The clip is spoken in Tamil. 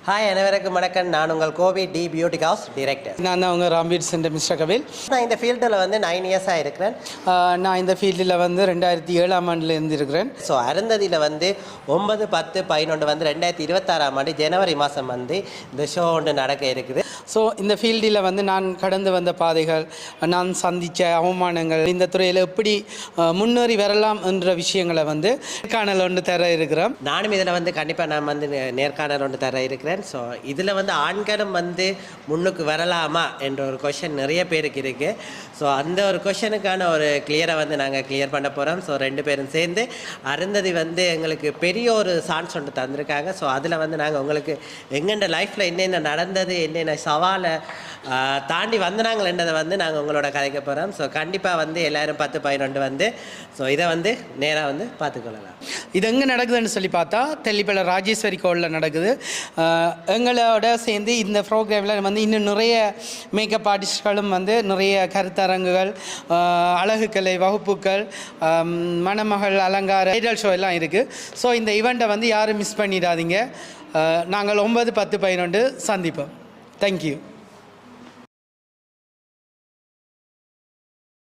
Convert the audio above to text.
ஹாய் அனைவருக்கும் வணக்கம். நான் உங்கள் கோவி டி பியூட்டி ஹவுஸ் டைரக்டர். நான் தான் உங்கள் ராம்பீர் சென்டர் மிஸ்டர் கபில். நான் இந்த ஃபீல்டில் வந்து 9 இயர்ஸாக இருக்கிறேன். நான் இந்த ஃபீல்டில் வந்து 2007ஆம் ஆண்டில் இருந்திருக்கிறேன். ஸோ அருந்ததியில் வந்து 9, 10, 11 வந்து 2026ஆம் ஆண்டு ஜனவரி மாதம் வந்து இந்த ஷோ ஒன்று நடக்க இருக்குது. ஸோ இந்த ஃபீல்டில் வந்து நான் கடந்து வந்த பாதைகள், நான் சந்தித்த அவமானங்கள், இந்த துறையில் எப்படி முன்னேறி வரலாம் என்ற விஷயங்களை வந்து நேர்காணல் ஒன்று தர இருக்கிறோம். நானும் இதில் வந்து கண்டிப்பாக நான் வந்து நேர்காணல் ஒன்று தர இருக்கிறேன். ஸோ இதில் வந்து ஆண்களும் வந்து முன்னுக்கு வரலாமா என்ற ஒரு கொஷன் நிறைய பேருக்கு இருக்குது. ஸோ அந்த ஒரு கொஷனுக்கான ஒரு கிளியரை வந்து நாங்கள் கிளியர் பண்ண போகிறோம். ஸோ 2 பேரும் சேர்ந்து அருந்ததி வந்து எங்களுக்கு பெரிய ஒரு சான்ஸ் ஒன்று தந்திருக்காங்க. ஸோ அதில் வந்து நாங்கள் உங்களுக்கு எங்கெண்ட லைஃப்பில் என்னென்ன நடந்தது, என்னென்ன சவாலை தாண்டி வந்தாங்களன்றதை வந்து நாங்கள் உங்களோட கதைக்க போகிறோம். ஸோ கண்டிப்பாக வந்து எல்லோரும் 10, 11 வந்து ஸோ இதை வந்து நேராக வந்து பார்த்துக்கொள்ளலாம். இது எங்கே நடக்குதுன்னு சொல்லி பார்த்தா தெல்லிப்பள ராஜேஸ்வரி கோவிலில் நடக்குது. எங்களோட சேர்ந்து இந்த ப்ரோக்ராமில் வந்து இன்னும் நிறைய மேக்கப் ஆர்டிஸ்ட்களும் வந்து நிறைய கருத்தரங்குகள், அழகுக்கலை வகுப்புகள், மணமகள் அலங்கார ஐடல் ஷோ எல்லாம் இருக்குது. ஸோ இந்த ஈவெண்ட்டை வந்து யாரும் மிஸ் பண்ணிடாதீங்க. நாங்கள் 9, 10, 11 சந்திப்போம். தேங்க்யூ.